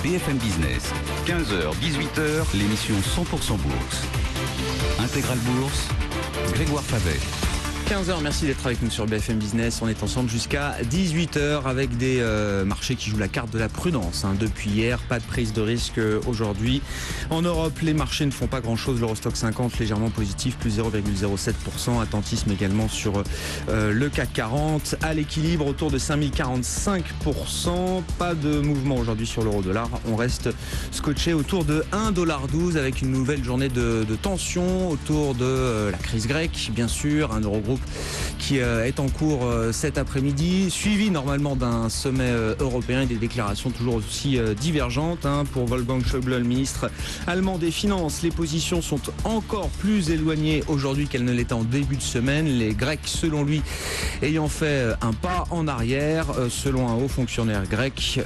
BFM Business, 15h-18h, l'émission 100% Bourse. Intégrale Bourse, Grégoire Favet. 15h, merci d'être avec nous sur BFM Business. On est ensemble jusqu'à 18h avec des marchés qui jouent la carte de la prudence. Depuis hier, pas de prise de risque aujourd'hui. En Europe, les marchés ne font pas grand-chose. L'Eurostock 50 légèrement positif, plus 0,07%. Attentisme également sur le CAC 40. À l'équilibre, autour de 5045%. Pas de mouvement aujourd'hui sur l'euro-dollar. On reste scotché autour de 1,12$ avec une nouvelle journée de tension autour de la crise grecque, bien sûr. Un Eurogroupe qui est en cours cet après-midi, suivi normalement d'un sommet européen et des déclarations toujours aussi divergentes. Pour Wolfgang Schäuble, le ministre allemand des Finances, les positions sont encore plus éloignées aujourd'hui qu'elles ne l'étaient en début de semaine. Les Grecs, selon lui, ayant fait un pas en arrière. Selon un haut fonctionnaire grec,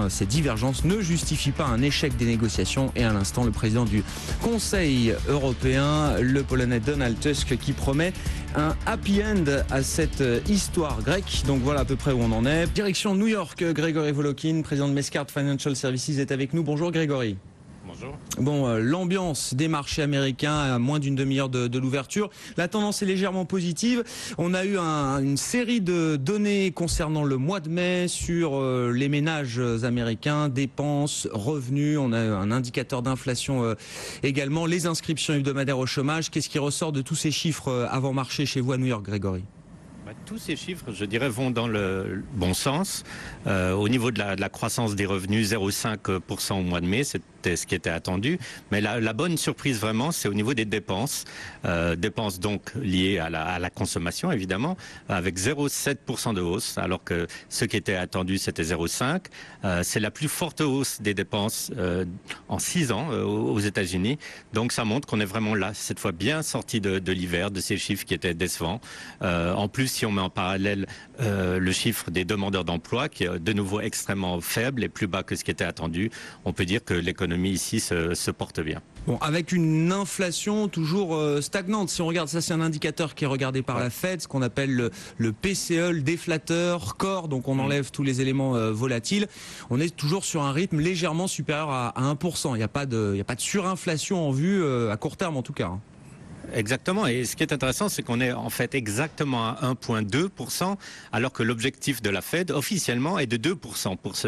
ces divergences ne justifient pas un échec des négociations. Et à l'instant, le président du Conseil européen, le Polonais Donald Tusk, qui promet un happy end à cette histoire grecque. Donc voilà à peu près où on en est. Direction New York, Grégory Volokin, président de Mescart Financial Services, est avec nous. Bonjour Grégory. Bonjour. Bon, l'ambiance des marchés américains à moins d'une demi-heure de l'ouverture. La tendance est légèrement positive. On a eu une série de données concernant le mois de mai sur les ménages américains, dépenses, revenus. On a un indicateur d'inflation également. Les inscriptions hebdomadaires au chômage. Qu'est-ce qui ressort de tous ces chiffres avant marché chez vous à New York, Grégory ? Tous ces chiffres, je dirais, vont dans le bon sens. Au niveau de la croissance des revenus, 0,5% au mois de mai, c'était ce qui était attendu. Mais la bonne surprise vraiment, c'est au niveau des dépenses. Dépenses donc liées à la consommation, évidemment, avec 0,7% de hausse, alors que ce qui était attendu, c'était 0,5%. C'est la plus forte hausse des dépenses en 6 ans aux États-Unis. Donc ça montre qu'on est vraiment là, cette fois bien sorti de l'hiver, de ces chiffres qui étaient décevants. En plus, si on met en parallèle le chiffre des demandeurs d'emploi, qui est de nouveau extrêmement faible et plus bas que ce qui était attendu, on peut dire que l'économie ici se porte bien. Bon, avec une inflation toujours stagnante. Si on regarde, ça c'est un indicateur qui est regardé par la Fed, ce qu'on appelle le PCE, le déflateur core, donc on enlève tous les éléments volatiles. On est toujours sur un rythme légèrement supérieur à 1%. Il n'y a pas de surinflation en vue, à court terme en tout cas. Exactement. Et ce qui est intéressant, c'est qu'on est en fait exactement à 1,2%, alors que l'objectif de la Fed, officiellement, est de 2% pour ce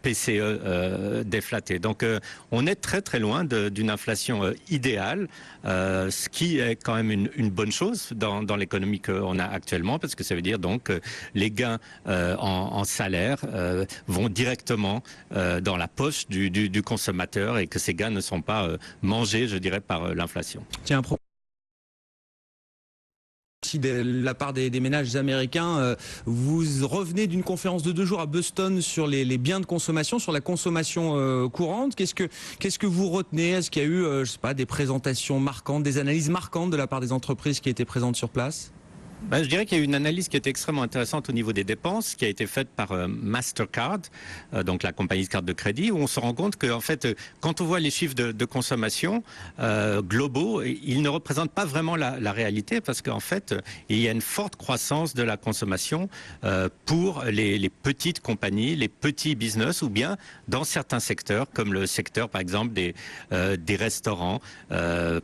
PCE déflaté. Donc, on est très très loin d'une inflation idéale, ce qui est quand même une bonne chose dans l'économie qu'on a actuellement, parce que ça veut dire donc que les gains en salaire vont directement dans la poche du consommateur et que ces gains ne sont pas mangés, je dirais, par l'inflation. Tiens, de la part des ménages américains, vous revenez d'une conférence de 2 jours à Boston sur les biens de consommation, sur la consommation courante. Qu'est-ce que vous retenez? Est-ce qu'il y a eu, des présentations marquantes, des analyses marquantes de la part des entreprises qui étaient présentes sur place? Je dirais qu'il y a eu une analyse qui était extrêmement intéressante au niveau des dépenses, qui a été faite par Mastercard, donc la compagnie de carte de crédit, où on se rend compte que, en fait, quand on voit les chiffres de consommation globaux, ils ne représentent pas vraiment la réalité, parce qu'en fait, il y a une forte croissance de la consommation pour les petites compagnies, les petits business, ou bien dans certains secteurs, comme le secteur, par exemple, des restaurants.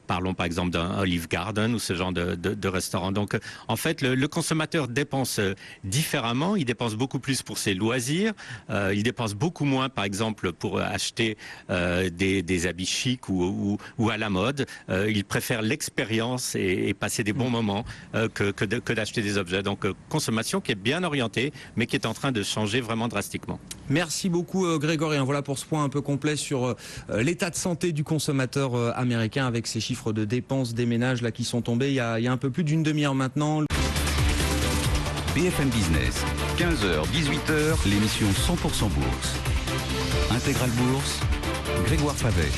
Parlons par exemple d'un Olive Garden ou ce genre de restaurant. Donc, en fait, le consommateur dépense différemment. Il dépense beaucoup plus pour ses loisirs. Il dépense beaucoup moins, par exemple, pour acheter des habits chics ou à la mode. Il préfère l'expérience et passer des bons moments que d'acheter des objets. Donc, consommation qui est bien orientée, mais qui est en train de changer vraiment drastiquement. Merci beaucoup Grégory. Voilà pour ce point un peu complet sur l'état de santé du consommateur américain avec ces chiffres de dépenses des ménages là qui sont tombés il y a un peu plus d'une demi-heure maintenant. BFM Business, 15h-18h, l'émission 100% Bourse. Intégrale Bourse, Grégoire Favet.